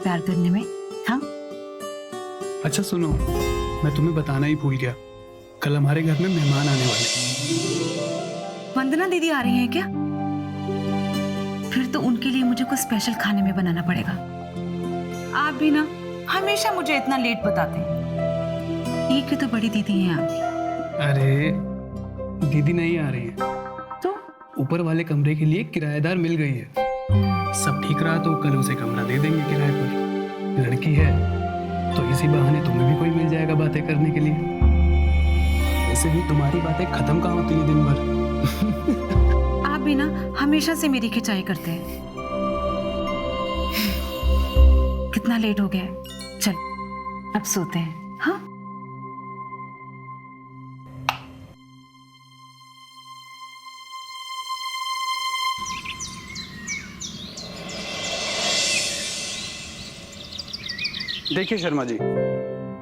प्यार करने में। हाँ अच्छा सुनो, मैं तुम्हें बताना ही भूल गया, कल हमारे घर में मेहमान आने वाले। वंदना दीदी आ रही हैं क्या? फिर तो उनके लिए मुझे कुछ स्पेशल खाने में बनाना पड़ेगा। आप भी ना हमेशा मुझे इतना लेट बताते हैं। एक ही तो बड़ी दीदी हैं आप। अरे दीदी नहीं आ रही है, तो ऊपर वाले कमरे के लिए किराएदार मिल गई है। सब ठीक रहा तो कल उसे कमरा दे देंगे किराए पर। लड़की है तो इसी बहाने तुम्हें भी कोई मिल जाएगा बातें करने के लिए। वैसे भी तुम्हारी बातें खत्म कहाँ होती है दिन भर। आप भी ना हमेशा से मेरी खिंचाई करते हैं। कितना लेट हो गया है, चल अब सोते हैं। हाँ देखिए शर्मा जी,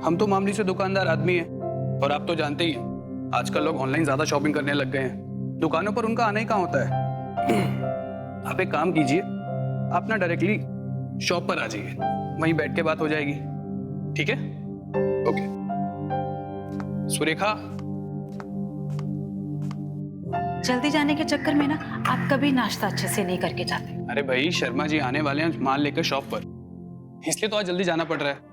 हम तो मामूली से दुकानदार आदमी हैं और आप तो जानते ही हैं आजकल लोग ऑनलाइन ज्यादा शॉपिंग करने लग गए हैं। दुकानों पर उनका आना ही कहाँ होता है। आप एक काम कीजिए, आप ना डायरेक्टली शॉप पर आ जाइए, वहीं बैठ के बात हो जाएगी। ठीक है? ओके। सुरेखा, जल्दी जाने के चक्कर में ना आप कभी नाश्ता अच्छे से नहीं करके जाते। अरे भाई शर्मा जी आने वाले हैं माल लेकर शॉप पर, इसलिए तो आज जल्दी जाना पड़ रहा है।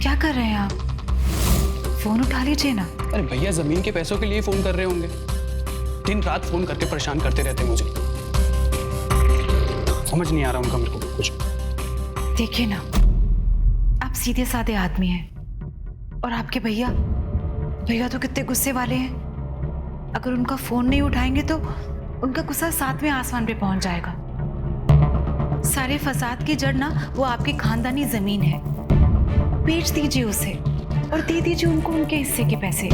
क्या कर रहे हैं आप? फोन उठा लीजिए ना। अरे भैया जमीन के पैसों के लिए फोन कर रहे होंगे, दिन रात फोन करके परेशान करते रहते मुझे। समझ नहीं आ रहा उनका मेरे को कुछ। देखिए ना, आप सीधे साधे आदमी हैं और आपके भैया तो कितने गुस्से वाले हैं। अगर उनका फोन नहीं उठाएंगे तो उनका गुस्सा 7वें आसमान पे पहुंच जाएगा। सारे फसाद की जड़ ना वो आपकी खानदानी जमीन है। बेच दीजिए उसे और दे दीजिए उनको उनके हिस्से के पैसे।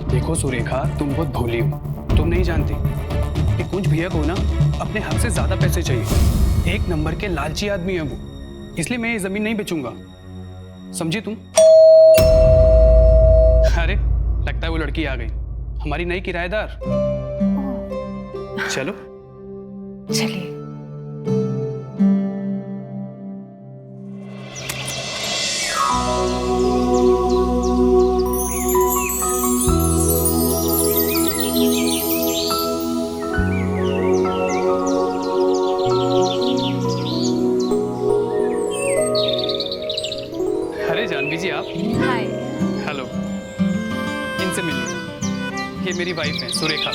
देखो सुरेखा, तुम बहुत भोली हो, तुम नहीं जानती कि कुछ भैया को ना अपने हक से ज्यादा पैसे चाहिए। एक नंबर के लालची आदमी है वो, इसलिए मैं ये जमीन नहीं बेचूंगा, समझी तुम? अरे लगता है वो लड़की आ गई, हमारी नई किराएदार। चलो चलिए। अरे जानवी जी आप। हाय। हेलो, इनसे मिलिए, ये मेरी वाइफ है सुरेखा।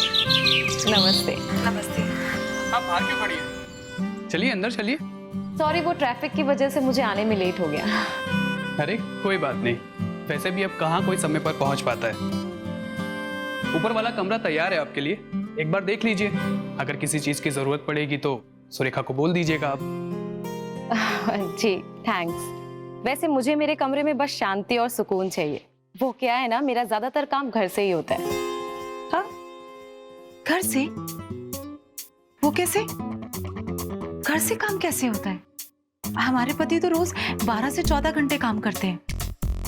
नमस्ते। नमस्ते। आप बाहर क्यों खड़ी हैं? चलिए अंदर चलिए। सॉरी, वो ट्रैफिक की वजह से मुझे आने में लेट हो गया। अरे कोई बात नहीं, वैसे भी अब कहाँ कोई समय पर पहुंच पाता है। ऊपर वाला कमरा तैयार है आपके लिए, एक बार देख लीजिए। अगर किसी चीज की जरूरत पड़ेगी तो सुरेखा को बोल दीजिएगा आप। जी थैंक्स। वैसे मुझे मेरे कमरे में बस शांति और सुकून चाहिए। वो क्या है ना, मेरा ज्यादातर काम घर से ही होता है। हाँ? घर से? वो कैसे? घर से काम कैसे होता है? हमारे पति तो रोज 12 से 14 घंटे काम करते हैं,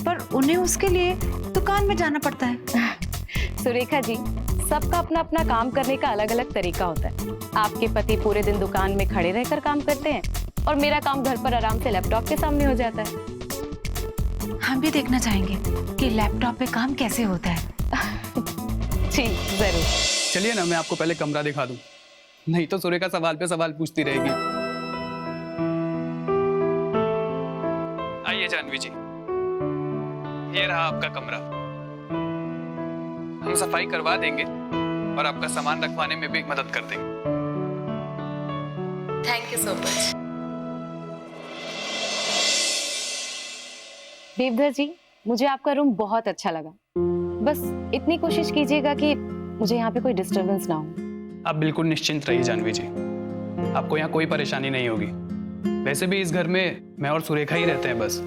पर उन्हें उसके लिए दुकान में जाना पड़ता है। सुरेखा जी, सबका अपना अपना काम करने का अलग अलग तरीका होता है। आपके पति पूरे दिन दुकान में खड़े रहकर काम करते हैं और मेरा काम घर पर आराम से लैपटॉप के सामने हो जाता है। हम भी देखना चाहेंगे कि लैपटॉप पे काम कैसे होता है। जी जरूर। चलिए ना, मैं आपको पहले कमरा दिखा दूं, नहीं तो सुरेखा सवाल पे सवाल पूछती रहेगी। आइए जानवी जी, ये रहा आपका कमरा। हम सफाई करवा देंगे और आपका सामान रखवाने में भी मदद कर देंगे। Thank you so much. Deodhar ji, मुझे आपका रूम बहुत अच्छा लगा। बस इतनी कोशिश कीजिएगा कि मुझे यहाँ पे कोई डिस्टरबेंस ना हो। आप बिल्कुल निश्चिंत रहिए जानवी जी, आपको यहाँ कोई परेशानी नहीं होगी। वैसे भी इस घर में मैं और सुरेखा ही रहते हैं बस।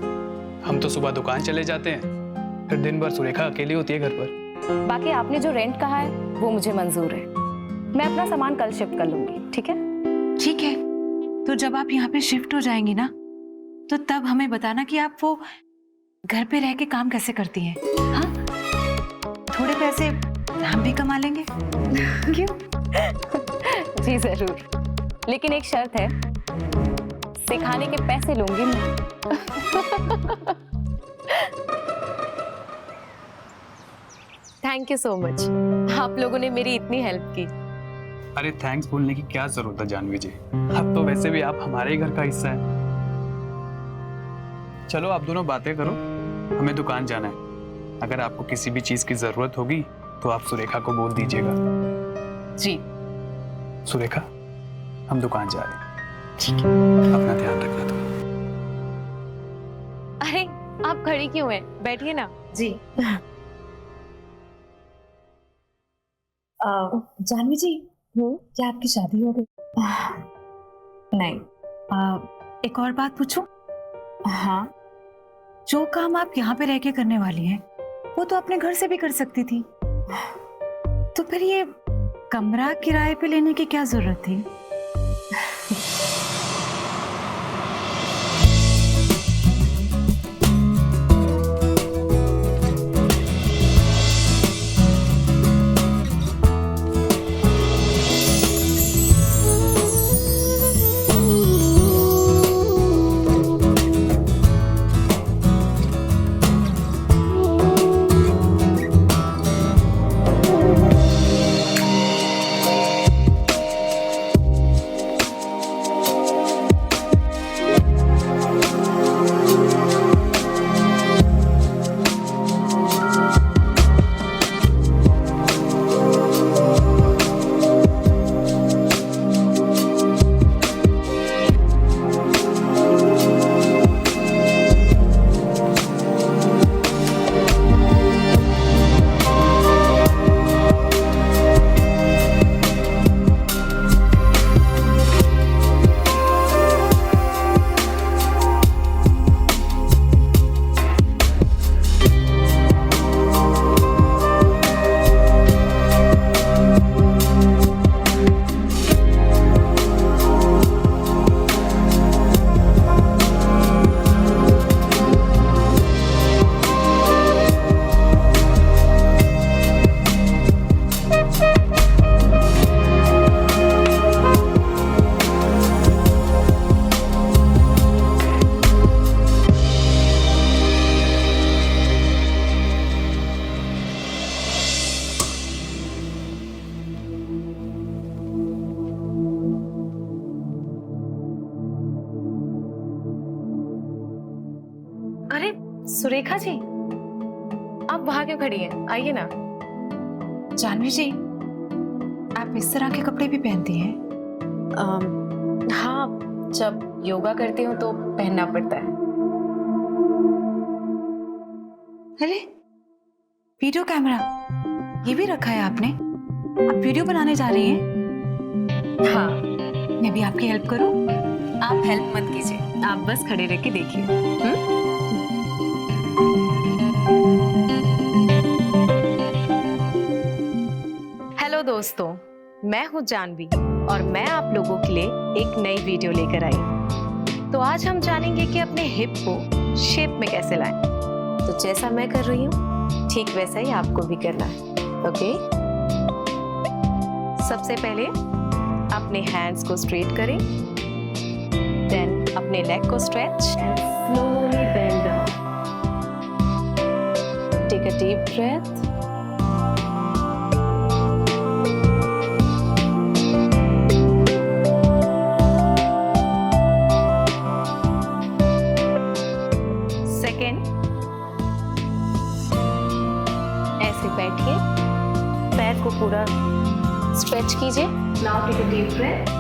हम तो सुबह दुकान चले जाते हैं, फिर दिन भर सुरेखा अकेली होती है घर पर। बाकी आपने जो रेंट कहा है वो मुझे मंजूर है। मैं अपना सामान कल शिफ्ट कर लूंगी, ठीक है? ठीक है, तो जब आप यहाँ पे शिफ्ट हो जाएंगी ना, तो तब हमें बताना कि आप वो घर पे रह के काम कैसे करती हैं। हाँ, थोड़े पैसे हम भी कमा लेंगे। क्यों? जी जरूर, लेकिन एक शर्त है, सिखाने के पैसे लूंगी मैं। थैंक यू सो मच, आप लोगों ने मेरी इतनी हेल्प की। अरे थैंक्स बोलने की क्या जरूरत है जानवी जी, अब तो वैसे भी आप हमारे ही घर का हिस्सा है। चलो आप दोनों बातें करो, हमें दुकान जाना है। अगर आपको किसी भी चीज की जरूरत होगी तो आप सुरेखा को बोल दीजिएगा। जी सुरेखा, हम दुकान जा रहे हैं। ठीक है। अपना ध्यान रखना तुम। अरे आप खड़ी क्यों हैं, बैठिए ना। जी। जानवी जी, क्या आपकी शादी हो गई? नहीं। एक और बात पूछूं? हाँ, जो काम आप यहाँ पे रह के करने वाली हैं, वो तो अपने घर से भी कर सकती थी। तो फिर ये कमरा किराए पे लेने की क्या जरूरत थी? अरे सुरेखा जी, आप वहां क्यों खड़ी हैं, आइए ना। जानवी जी, आप इस तरह के कपड़े भी पहनती हैं? हाँ, जब योगा करती हूँ तो पहनना पड़ता है। अरे वीडियो कैमरा ये भी रखा है आपने? आप वीडियो बनाने जा रही हैं? हाँ, मैं भी आपकी हेल्प करूं? आप हेल्प मत कीजिए, आप बस खड़े रह के देखिए। हेलो दोस्तों, मैं हूँ जानवी और मैं आप लोगों के लिए एक नई वीडियो लेकर आई। तो आज हम जानेंगे कि अपने हिप को शेप में कैसे लाएं। तो जैसा मैं कर रही हूँ ठीक वैसा ही आपको भी करना है। ओके, सबसे पहले अपने हैंड्स को स्ट्रेट करें, देन अपने लेग को stretch and slowly bend down. Take a deep breath. Second, ऐसे बैठिए, पैर को पूरा स्ट्रेच कीजिए। Now take a deep breath.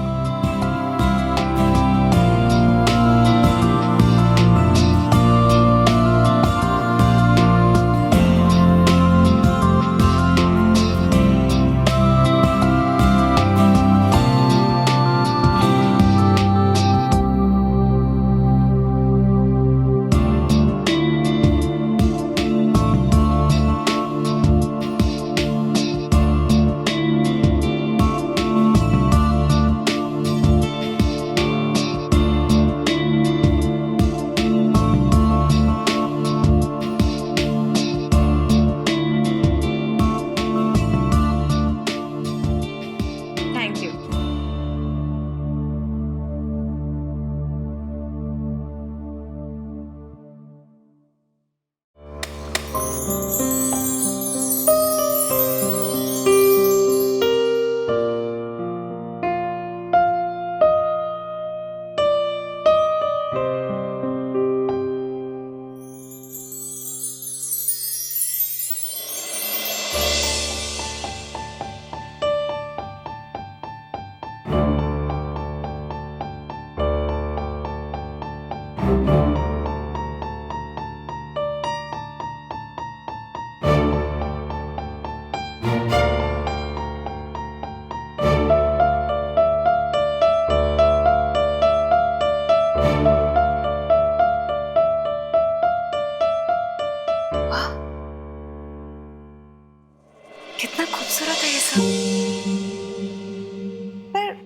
पर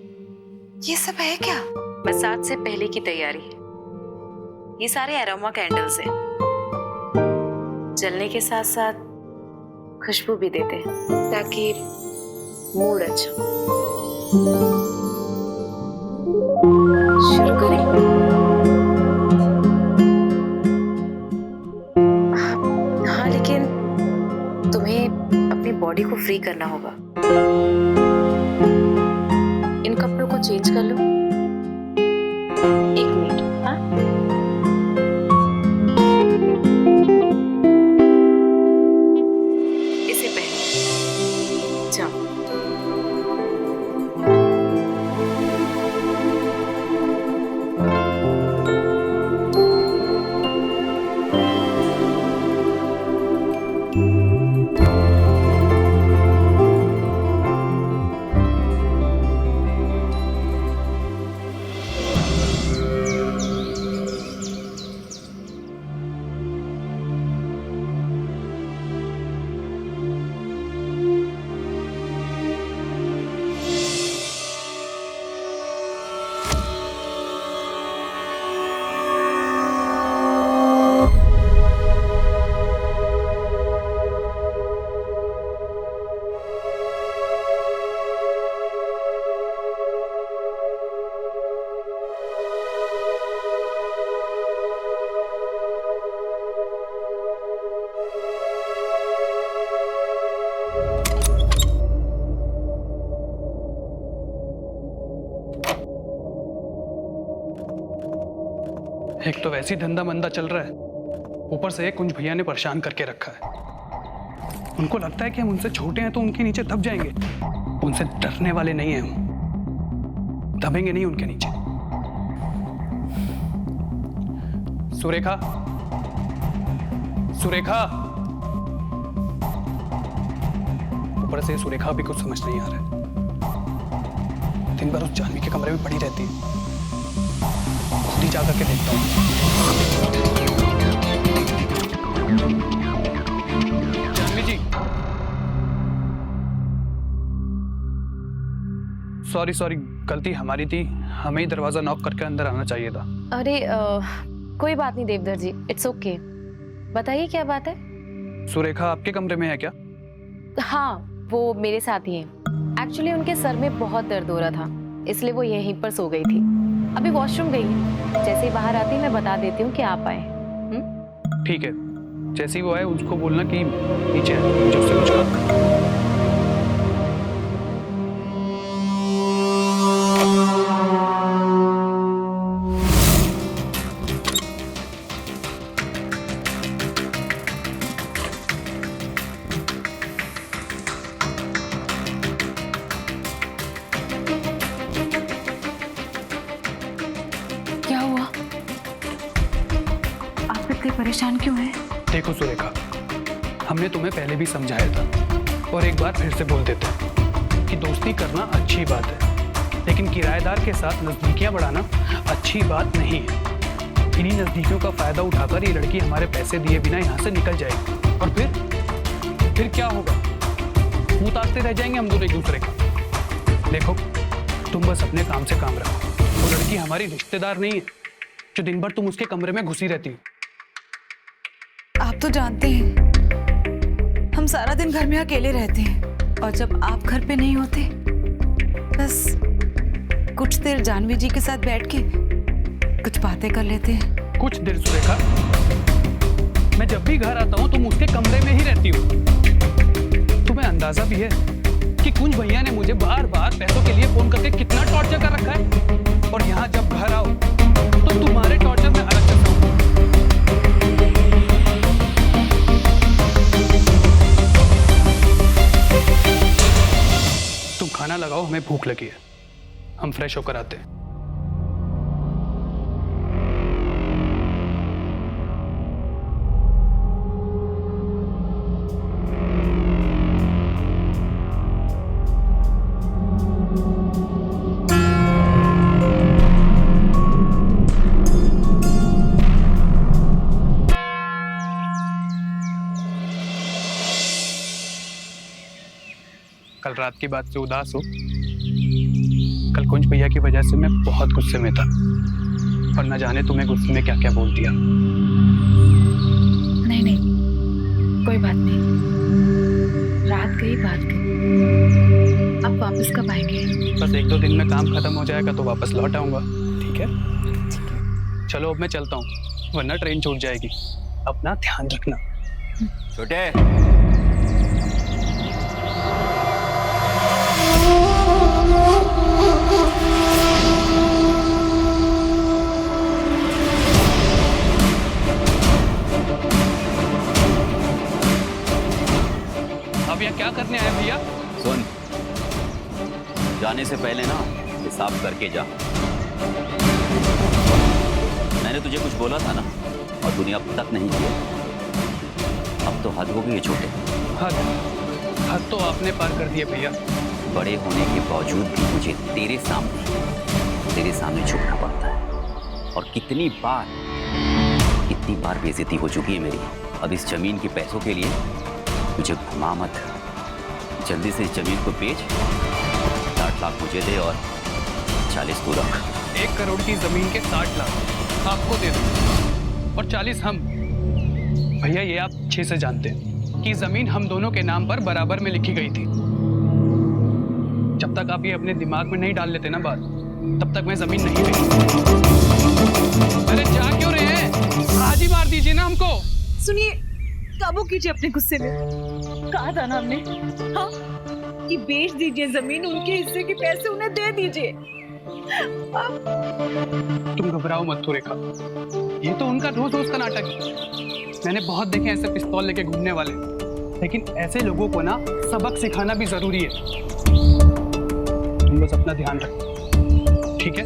ये सब है क्या? मसाज से पहले की तैयारी। ये सारे एरोमा कैंडल्स हैं, जलने के साथ साथ खुशबू भी देते हैं ताकि मूड अच्छा हो। शुरू करें? हाँ, लेकिन तुम्हें अपनी बॉडी को फ्री करना होगा। इन कपड़ों को चेंज कर लो। 1 मिनट। हाँ, इसे पहनो। जाओ। एक तो वैसी धंधा मंदा चल रहा है, ऊपर से एक कुंज भैया ने परेशान करके रखा है। उनको लगता है कि हम उनसे छोटे हैं तो उनके नीचे दब जाएंगे। उनसे डरने वाले नहीं हैं हम, दबेंगे नहीं उनके नीचे। सुरेखा, सुरेखा। ऊपर से सुरेखा भी कुछ समझ नहीं आ रहा है। दिन भर उस जानवी के कमरे में पड़ी रहती है। खुद ही जाकर के देखता हूँ। जानवी जी, सॉरी, गलती हमारी थी। हमें ही दरवाजा नॉक करके अंदर आना चाहिए था। अरे कोई बात नहीं देवधर जी, इट्स ओके। बताइए क्या बात है? सुरेखा आपके कमरे में है क्या? हाँ, वो मेरे साथ ही हैं। एक्चुअली उनके सर में बहुत दर्द हो रहा था, इसलिए वो यहीं पर सो गई थी। अभी वॉशरूम गई है। जैसे ही बाहर आती मैं बता देती हूँ कि आप आए। ठीक है, जैसे ही वो आए उसको बोलना कि नीचे है, मुझे उससे कुछ काम करना है। क्या हुआ? आप इतने परेशान क्यों हैं? देखो सुरेखा, हमने तुम्हें पहले भी समझाया था और एक बार फिर से बोल देते हैं कि दोस्ती करना अच्छी बात है, लेकिन किराएदार के साथ नजदीकियां बढ़ाना अच्छी बात नहीं है। इन्हीं नजदीकियों का फायदा उठाकर ये लड़की हमारे पैसे दिए बिना यहाँ से निकल जाएगी और फिर क्या होगा? मुंह ताकते रह जाएंगे हम दोनों एक दूसरे का। देखो, तुम बस अपने काम से काम रखो। वो लड़की हमारी रिश्तेदार नहीं है जो दिन भर तुम उसके कमरे में घुसी रहती हो। आप तो जानते हैं हम सारा दिन घर में अकेले रहते हैं, और जब आप घर पे नहीं होते बस कुछ देर जानवी जी के साथ बैठ के कुछ बातें कर लेते हैं। कुछ देर सुरेखा, मैं जब भी घर आता हूँ तुम उसके कमरे में ही रहती हो। तुम्हें अंदाजा भी है कि कुंज भैया ने मुझे बार बार पैसों के लिए फोन करके कितना टॉर्चर कर रखा है, और यहाँ जब घर आओ तो तुम्हारे टॉर्चर में अलग चलता हूँ। तुम खाना लगाओ, हमें भूख लगी है, हम फ्रेश होकर आते हैं। कल रात की बात से उदास हो। कल कुंज भैया की वजह से मैं बहुत गुस्से में था और न जाने तुम्हें गुस्से में क्या क्या बोल दिया। नहीं नहीं, कोई बात नहीं, रात गई बात गई। अब वापस कब आएंगे? बस 1-2 दिन में काम खत्म हो जाएगा तो वापस लौट आऊंगा। ठीक है? चलो अब मैं चलता हूँ, वरना ट्रेन छूट जाएगी। अपना ध्यान रखना। छोटे, अब यहाँ क्या करने आए भैया? सुन, जाने से पहले ना हिसाब करके जा। मैंने तुझे कुछ बोला था ना और तूने अब तक नहीं किया। अब तो हद हो गई है छोटे। हद तो आपने पार कर दिया भैया। बड़े होने के बावजूद भी मुझे तेरे सामने झुकना पड़ता है। और कितनी बार बेइज्जती हो चुकी है मेरी। अब इस जमीन के पैसों के लिए मुझे घुमा मत। जल्दी से इस जमीन को बेच, 60 लाख मुझे दे और 40 को रख। 1 करोड़ की जमीन के 60 लाख आपको दे दूं और 40 हम। भैया ये आप अच्छे से जानते हैं कि जमीन हम दोनों के नाम पर बराबर में लिखी गई थी। जब तक आप ये अपने दिमाग में नहीं डाल लेते ना बात, तब तक मैं जमीन नहीं बेचूंगा। अरे जा क्यों रहे हैं? आज ही मार दीजिए ना हमको। सुनिए, काबू कीजिए अपने गुस्से में। कहा था ना हमने, हाँ, कि बेच दीजिए जमीन, उनके हिस्से के पैसे उन्हें दे दीजिए। तुम घबराओ मत सुरेखा, ये तो उनका रोज का नाटक है। मैंने बहुत देखे ऐसे पिस्तौल लेके घूमने वाले, लेकिन ऐसे लोगों को ना सबक सिखाना भी जरूरी है। तुम बस अपना ध्यान रखो, ठीक है?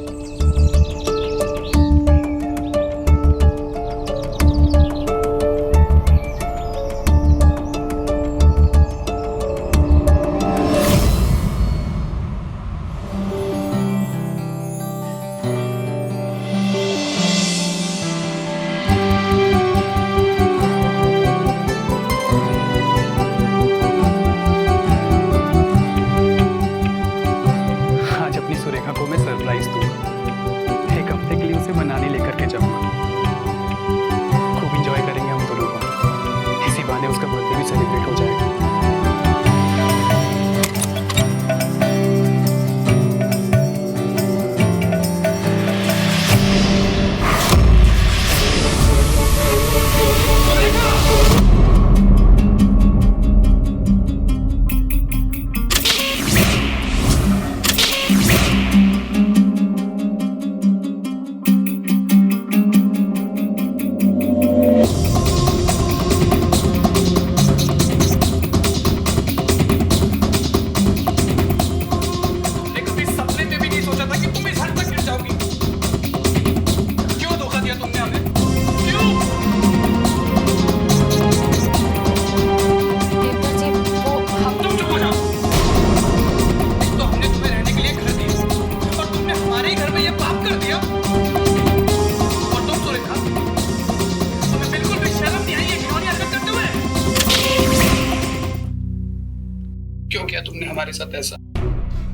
क्यों किया तुमने हमारे साथ ऐसा?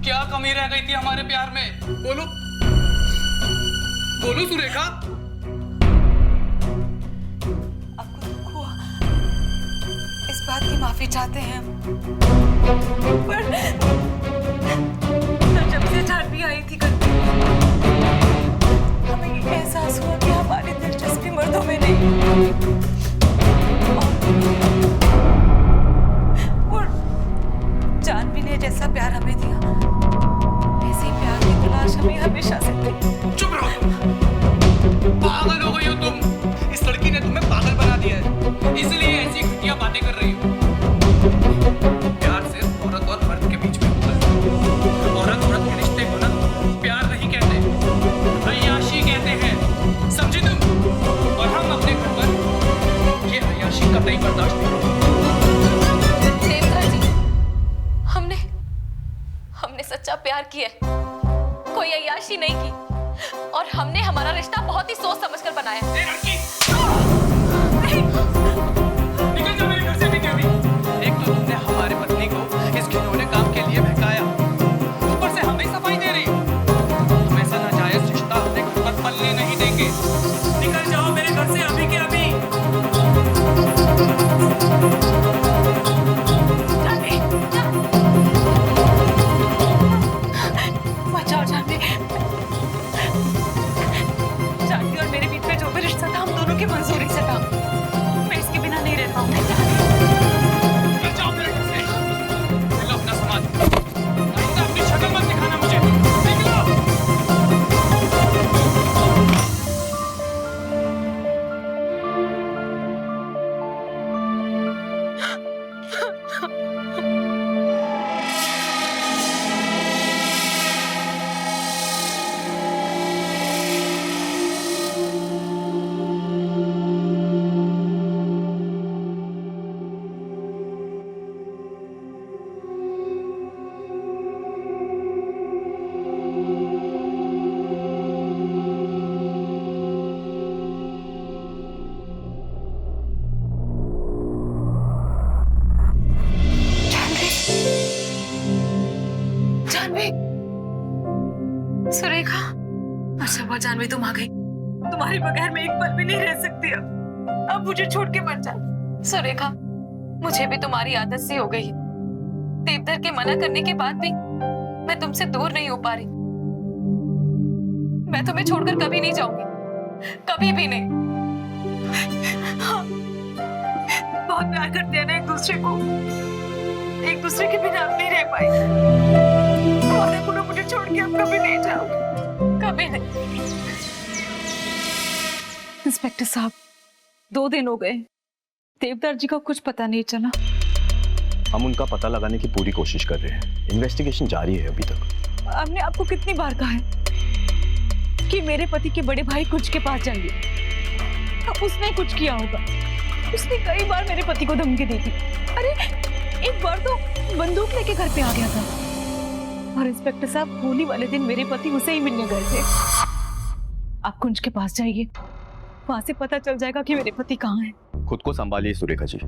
क्या कमी रह गई थी हमारे प्यार में? बोलो बोलो सुरेखा। आपको दुख हुआ, इस बात की माफी चाहते हैं हम। पर जब से झांपी आई थी घर पे, हमें ये एहसास हुआ कि हमारी दिलचस्पी मर्दों में नहीं। और जानवी ने जैसा प्यार हमें दिया, ऐसे ही प्यार की तलाश हमें हमेशा से थी। चुप रहो तुम, पागल हो गई हो तुम। इस लड़की ने तुम्हें पागल बना दिया है, इसलिए ऐसी घटिया बातें कर रही हो। प्यार सिर्फ औरत और मर्द के बीच में होता है। औरत के रिश्ते को ना प्यार नहीं कहते, अय्याशी कहते हैं, समझी तुम? और हम अपने घर पर ये अय्याशी कतई बर्दाश्त नहीं करेंगे। हमने सच्चा प्यार किया, कोई अय्याशी नहीं की, और हमने हमारा रिश्ता बहुत ही सोच समझकर बनाया। निकल जाओ मेरे घर से भी। एक तो तुमने हमारे पत्नी को इस घिनौने काम के लिए जानवी, सुरेखा, अच्छा हुआ जानवी तुम आ गई। तुम्हारे बगैर मैं एक पल भी नहीं रह सकती अब मुझे छोड़ के मत जा। सुरेखा, मुझे भी तुम्हारी आदत सी हो गई है। देवधर के मना करने के बाद भी मैं तुमसे दूर नहीं हो पा रही। मैं तुम्हें छोड़कर कभी नहीं जाऊंगी, कभी भी नहीं। हाँ, बहुत प्यार करते हैं ना एक दूसरे को, एक दूसरे के बिना अब नहीं रह पाए। वादा करो मुझे छोड़ के अब कभी नहीं जाओगे, कभी नहीं। इंस्पेक्टर साहब, 2 दिन हो गए, देवदार जी का कुछ पता नहीं चला। हम उनका पता लगाने की पूरी कोशिश कर रहे हैं। इन्वेस्टिगेशन जारी है अभी तक। हमने आपको कितनी बार कहा है कि मेरे पति के बड़े भाई कुछ के पास जाइए। अब उसने कुछ किया होगा। उसने कई बार मेरे पति को धमकी दी थी। अरे एक बार तो बंदूक लेके घर पे आ गया था। और इंस्पेक्टर साहब, होली वाले दिन मेरे पति उसे ही मिलने गए थे। आप कुंज के पास जाइए, वहां से पता चल जाएगा कि मेरे पति कहाँ हैं। खुद को संभालिए सुरेखा जी।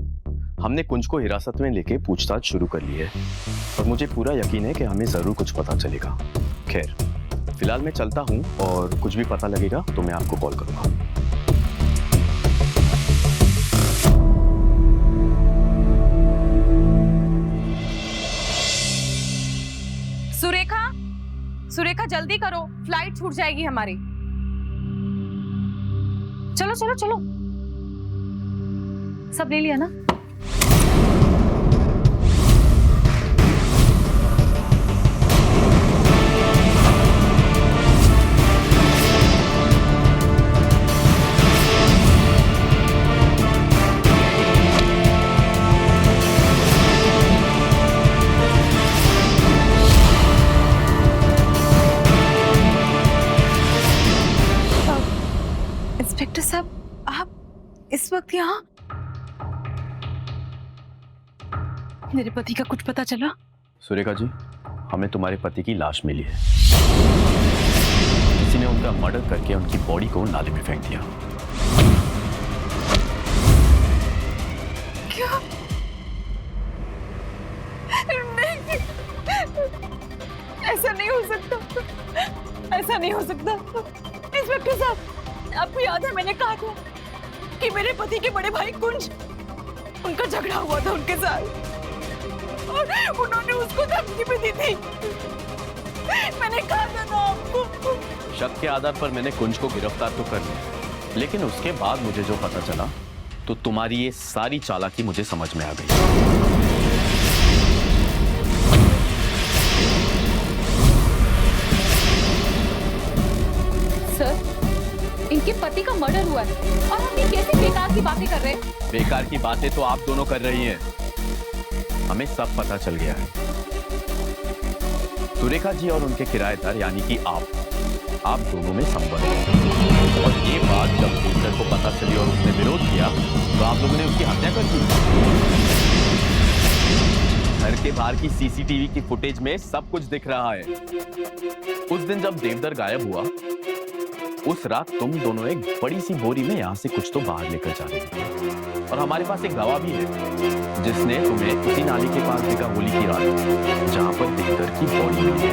हमने कुंज को हिरासत में लेके पूछताछ शुरू कर ली है और मुझे पूरा यकीन है कि हमें जरूर कुछ पता चलेगा। खैर, फिलहाल मैं चलता हूँ और कुछ भी पता लगेगा तो मैं आपको कॉल करूंगा। सुरेखा, सुरेखा जल्दी करो, फ्लाइट छूट जाएगी हमारी। चलो चलो चलो, सब ले लिया ना? इंस्पेक्टर साहब, आप इस वक्त यहाँ? मेरे पति का कुछ पता चला? सुरेखा जी, हमें तुम्हारे पति की लाश मिली है। किसी ने उनका मर्डर करके उनकी बॉडी को नाले में फेंक दिया। क्या? नहीं, ऐसा नहीं हो सकता, ऐसा नहीं हो सकता। इंस्पेक्टर साहब, आपको याद है मैंने कहा था कि मेरे पति के बड़े भाई कुंज, उनका झगड़ा हुआ था उनके साथ और उन्होंने उसको धमकी भी दी थी। मैंने कहा था ना आपको। शक के आधार पर मैंने कुंज को गिरफ्तार तो कर लिया, लेकिन उसके बाद मुझे जो पता चला तो तुम्हारी ये सारी चालाकी मुझे समझ में आ गई। सर, इनके पति का मर्डर हुआ है और हम ये कैसे बेकार की बातें कर रहे हैं? बेकार की बातें तो आप दोनों कर रही हैं। हमें सब पता चल गया है। सुरेखा जी और उनके किराएदार यानी कि आप दोनों में संबंध है। और ये बात जब देवधर को पता चली और उसने विरोध किया तो आप लोगों ने उसकी हत्या कर दी। घर के बाहर की सीसीटीवी की फुटेज में सब कुछ दिख रहा है। उस दिन जब देवधर गायब हुआ, उस रात तुम दोनों एक बड़ी सी बोरी में यहाँ से कुछ तो बाहर लेकर जा रहे थे। और हमारे पास एक गवाह भी है जिसने तुम्हें उसी नाली के पास देखा होली की रात, जहां पर देवधर की बॉडी मिली।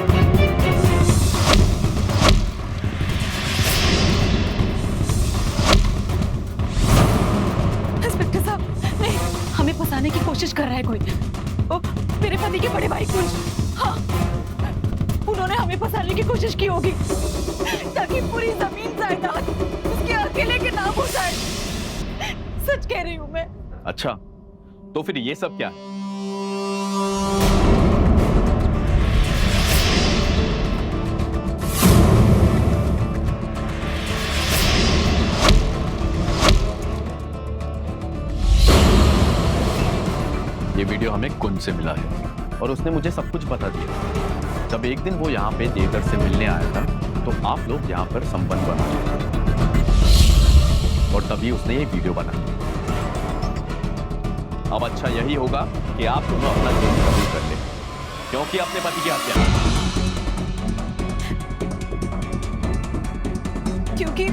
इंस्पेक्टर साहब, नहीं, हमें फंसाने की कोशिश कर रहा है कोई। ओ, मेरे पति के बड़े भाई कुंज, हाँ, उन्होंने हमें फंसाने की कोशिश की होगी ताकि पूरी जमीन जायदाद उसके अकेले के नाम हो जाए। सच कह रही हूँ मैं। अच्छा, तो फिर ये सब क्या है? ये वीडियो हमें कुंज से मिला है और उसने मुझे सब कुछ बता दिया। जब एक दिन वो यहाँ पे देवधर से मिलने आया था तो आप लोग यहाँ पर संबंध बना लिए और तभी उसने ये वीडियो बनाई। अब अच्छा यही होगा कि आप दोनों अपना जुर्म कबूल कर लें, क्योंकि अपने पति की हत्या, क्योंकि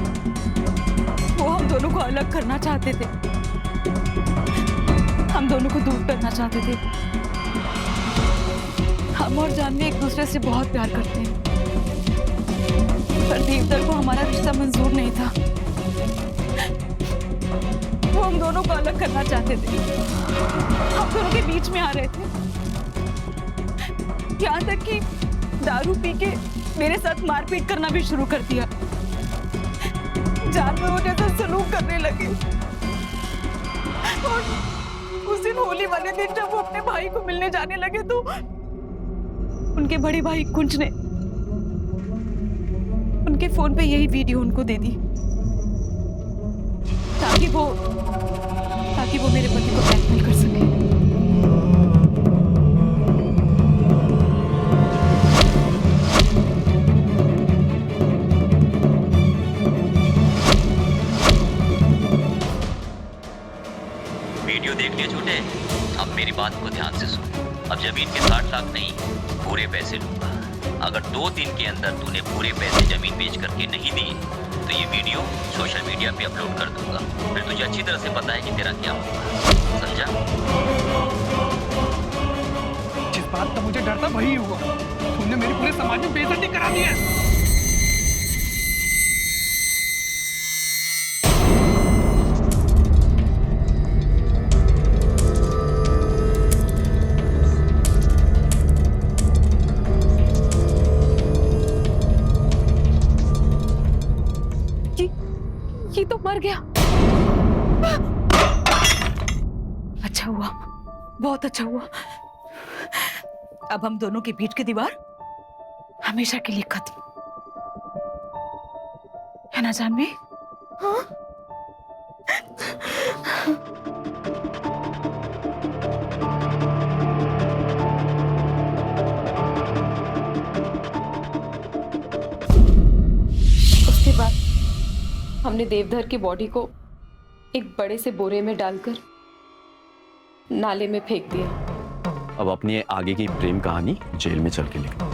वो हम दोनों को अलग करना चाहते थे, हम दोनों को दूर करना चाहते थे। हम और जानवी एक दूसरे से बहुत प्यार करते हैं, पर देवदर को हमारा रिश्ता मंजूर नहीं था। वो हम दोनों को अलग करना चाहते थे, हम दोनों के बीच में आ रहे थे, यहाँ तक कि दारू पी के मेरे साथ मारपीट करना भी शुरू कर दिया, जानवरों जैसा सलूक करने लगे। और उस दिन होली वाले दिन जब वो अपने भाई को मिलने जाने लगे तो उनके बड़े भाई कुंज ने उनके फोन पे यही वीडियो उनको दे दी ताकि वो मेरे पति को ब्लैकमेल कर सके। वीडियो देख लिए छोटे, अब मेरी बात को ध्यान से सुन। अब जमीन के 60 लाख नहीं, पूरे पैसे लूंगा। अगर 2 दिन के अंदर तूने पूरे पैसे जमीन बेच करके नहीं दिए तो ये वीडियो सोशल मीडिया पे अपलोड कर दूंगा। फिर तुझे अच्छी तरह से पता है कि तेरा क्या होगा, समझा? जिस बात का मुझे डर था वही हुआ। तुमने मेरी पूरे समाज में बेइज्जती करा दी है। ये तो मर गया। अच्छा हुआ, बहुत अच्छा हुआ। अब हम दोनों के बीच की दीवार हमेशा के लिए खत्म, है ना जानवी? हाँ? उसके बाद हमने देवधर की बॉडी को एक बड़े से बोरे में डालकर नाले में फेंक दिया। अब अपनी आगे की प्रेम कहानी जेल में चल के लिखो।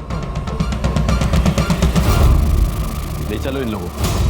ले चलो इन लोगों को।